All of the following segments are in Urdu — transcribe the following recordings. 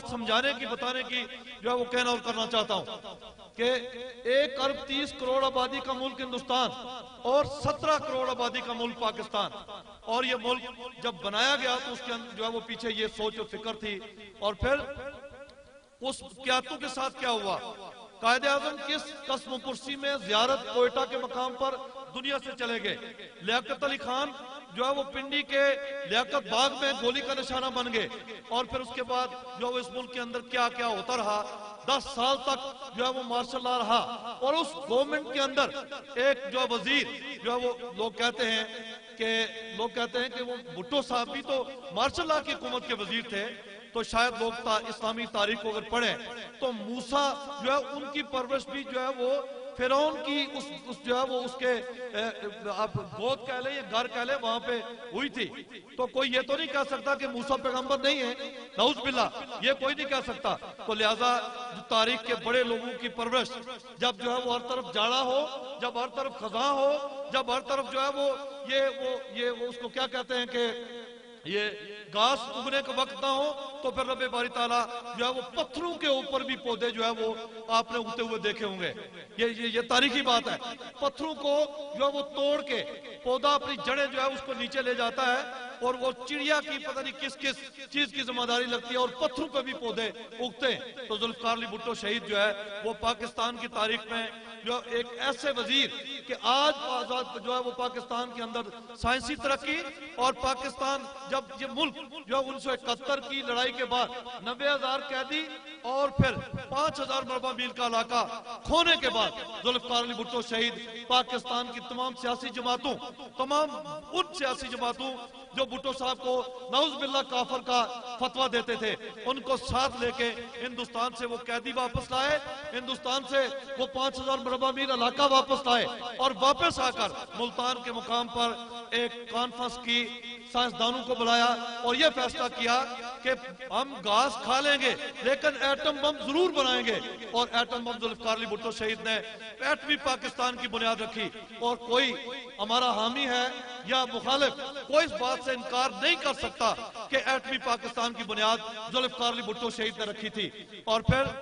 بات سمجھانے کی بتانے کی جو ہے وہ کہنا اور کرنا چاہتا ہوں کہ 1 ارب 30 کروڑ آبادی کا ملک ہندوستان اور 17 کروڑ آبادی کا ملک پاکستان، اور یہ ملک جب بنایا گیا تو اس کے اندر جو ہے وہ پیچھے یہ سوچ اور فکر تھی. اور پھر اس قیادتوں کے ساتھ کیا ہوا؟ قائد اعظم کس قسم و پرسی میں زیارت کوئٹہ کے مقام پر دنیا سے چلے گئے. لیاقت علی خان جو ہے وہ پنڈی کے لیاقت باغ میں گولی کا نشانہ بن گئے. اور پھر اس کے بعد جو اس ملک کے اندر کیا کیا ہوتا رہا. 10 سال تک جو ہے وہ مارشل لا رہا، اور اس گورنمنٹ کے اندر ایک جو وزیر جو ہے وہ لوگ کہتے ہیں کہ وہ بھٹو صاحب بھی تو مارشل لا کی حکومت کے وزیر تھے. تو شاید لوگ اسلامی تاریخ کو اگر پڑھیں تو موسیٰ جو ہے ان کی پرورش بھی جو ہے وہ فرعون کی اس جو ہے وہ اس کے آپ گود کہہ لیں یا گھر کہہ لیں وہاں پہ ہوئی تھی. تو کوئی یہ تو نہیں کہہ سکتا کہ موسیٰ پیغمبر نہیں ہے، نعوذ باللہ، یہ کوئی نہیں کہہ سکتا. تو لہٰذا تاریخ کے بڑے لوگوں کی پرورش جب جو ہے وہ ہر طرف جاڑا ہو، جب ہر طرف خزاں ہو، جب ہر طرف جو ہے وہ یہ اس کو کیا کہتے ہیں کہ یہ گھاس اگنے کا وقت نہ ہو، تو پھر رب باری تعالیٰ جو ہے وہ پتھروں کے اوپر بھی پودے جو ہے وہ آپ نے اگتے ہوئے دیکھے ہوں گے. یہ تاریخی بات ہے. پتھروں کو جو ہے وہ توڑ کے پودا اپنی جڑیں جو ہے اس کو نیچے لے جاتا ہے، اور وہ چڑیا کی پتہ نہیں کس چیز کی ذمہ داری لگتی ہے، اور پتھروں پہ بھی پودے اگتے ہیں. تو ذوالفقار علی بھٹو شہید جو ہے وہ پاکستان کی تاریخ میں جو ایک ایسے وزیر کہ آج آزاد جو ہے وہ پاکستان کے اندر سائنسی ترقی، اور پاکستان جب یہ ملک جو 1971 کی لڑائی کے بعد 90,000 قیدی اور پھر 5,000 مربع میل کا علاقہ کھونے کے بعد ذوالفقار علی بھٹو شہید پاکستان کی تمام سیاسی جماعتوں، تمام ان سیاسی جماعتوں جو بھٹو صاحب کو نعوذ باللہ کافر کا فتویٰ دیتے تھے، ان کو ساتھ لے کے ہندوستان سے وہ قیدی واپس لائے، ہندوستان سے وہ 5,000 مربع میل علاقہ واپس لائے، اور واپس آ کر ملتان کے مقام پر ایک کانفرنس کی، سائنسدانوں کو بلایا اور یہ فیصلہ کیا کہ ہم گھاس کھا لیں گے لیکن ایٹم بم ضرور بنائیں گے. اور ایٹم بم ذوالفقار علی بھٹو شہید نے ایٹمی پاکستان کی بنیاد رکھی. اور کوئی ہمارا حامی ہے یا مخالف، کوئی اس بات سے انکار نہیں کر سکتا کہ ایٹمی پاکستان کی بنیاد ذوالفقار علی بھٹو شہید نے رکھی تھی. اور پھر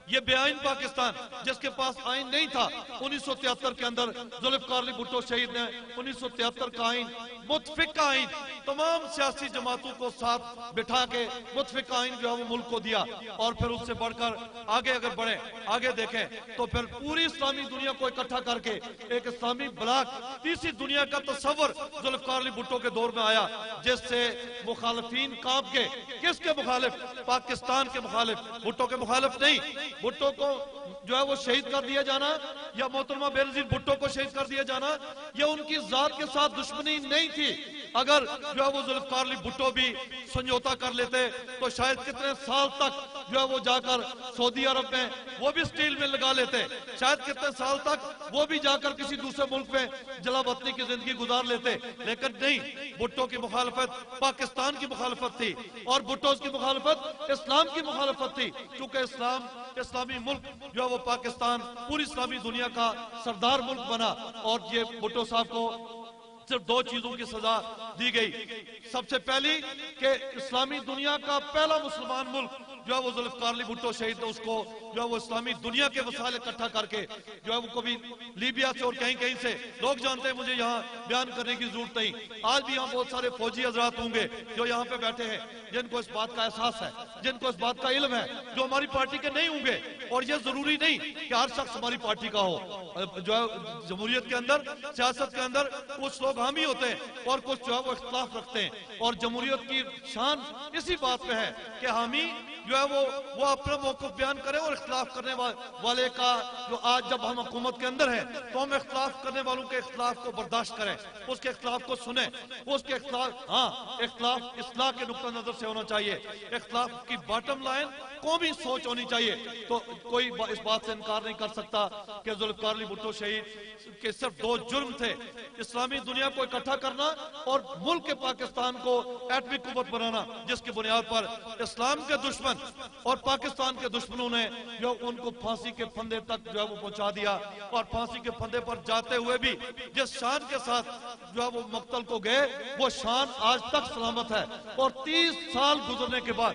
یہ بے آئین پاکستان جس کے پاس آئین نہیں تھا، 1973 کے اندر ذوالفقار علی بھٹو شہید نے 1973 کا آئین، متفق آئین، تمام سیاسی جماعتوں کو ساتھ بٹھا کے متفق آئین جو ہے وہ ملک کو دیا. اور پھر اس سے بڑھ کر آگے اگر بڑھیں، آگے دیکھیں تو پھر پوری اسلامی دنیا کو اکٹھا کر کے ایک اسلامی بلاک، تیسری دنیا کا تصور ذوالفقار علی بھٹو کے دور میں آیا، جس سے مخالفین کانپ کے. کس کے مخالف؟ پاکستان کے مخالف، بھٹو کے مخالف نہیں. بھٹو کو جو ہے وہ شہید کر دیا جانا یا محترمہ بینظیر بھٹو کو شہید کر دیا جانا یہ ان کی ذات کے ساتھ دشمنی نہیں تھی. اگر جو ہے وہ ذوالفقار علی بھٹو بھی سمجھوتا کر لیتے تو شاید کتنے سال تک جو ہے وہ جا کر سعودی عرب میں وہ بھی سٹیل میں لگا لیتے، شاید کتنے سال تک وہ بھی جا کر کسی دوسرے ملک میں جلا وطنی کی زندگی گزار لیتے. لیکن نہیں، بھٹو کی مخالفت پاکستان کی مخالفت تھی، اور بھٹو کی مخالفت اسلام کی مخالفت تھی. چونکہ اسلامی ملک جو ہے وہ پاکستان پوری اسلامی دنیا کا سردار ملک بنا. اور یہ بھٹو صاحب کو صرف 2 چیزوں کی سزا دی گئی. سب سے پہلی کہ اسلامی دنیا کا پہلا مسلمان ملک جو ہے وہ ذوالفقار علی بھٹو شہید نے اس کو جو ہے وہ اسلامی دنیا کے وسائل اکٹھا کر کے جو ہے وہ کبھی لیبیا سے اور کہیں سے، لوگ جانتے ہیں، مجھے یہاں بیان کرنے کی ضرورت نہیں. آج بھی یہاں بہت سارے فوجی حضرات ہوں گے جو یہاں پہ بیٹھے ہیں جن کو اس بات کا احساس ہے، جن کو اس بات کا علم ہے، جو ہماری پارٹی کے نہیں ہوں گے. اور یہ ضروری نہیں کہ ہر شخص ہماری پارٹی کا ہو. جو ہے جمہوریت کے اندر، سیاست کے اندر کچھ لوگ حامی ہوتے ہیں اور کچھ جو ہے وہ اختلاف رکھتے ہیں. اور جمہوریت کی شان اسی بات پہ ہے کہ حامی جو ہے وہ اپنا موقف بیان کرے، اور اختلاف کرنے والے کا جو آج جب ہم حکومت کے اندر ہیں تو ہم اختلاف کرنے والوں کے اختلاف کو برداشت کریں، اس کے اختلاف کو سنیں، اس کے اختلاف، ہاں اختلاف اصلاح کے نقطہ نظر سے ہونا چاہیے، اختلاف کی باٹم لائن قومی سوچ ہونی چاہیے. تو کوئی اس بات سے انکار نہیں کر سکتا کہ ذوالفقار علی بھٹو شہید کے صرف 2 جرم تھے: اسلامی دنیا کو اکٹھا کرنا اور ملک پاکستان کو ایٹمی قوت بنانا، جس کی بنیاد پر اسلام کے دشمن اور پاکستان کے دشمنوں نے جو ان کو پھانسی کے پھندے تک جو ہے وہ پہنچا دیا. اور پھانسی کے پھندے پر جاتے ہوئے بھی جس شان کے ساتھ جو ہے وہ مقتل کو گئے، وہ شان آج تک سلامت ہے. اور 30 سال گزرنے کے بعد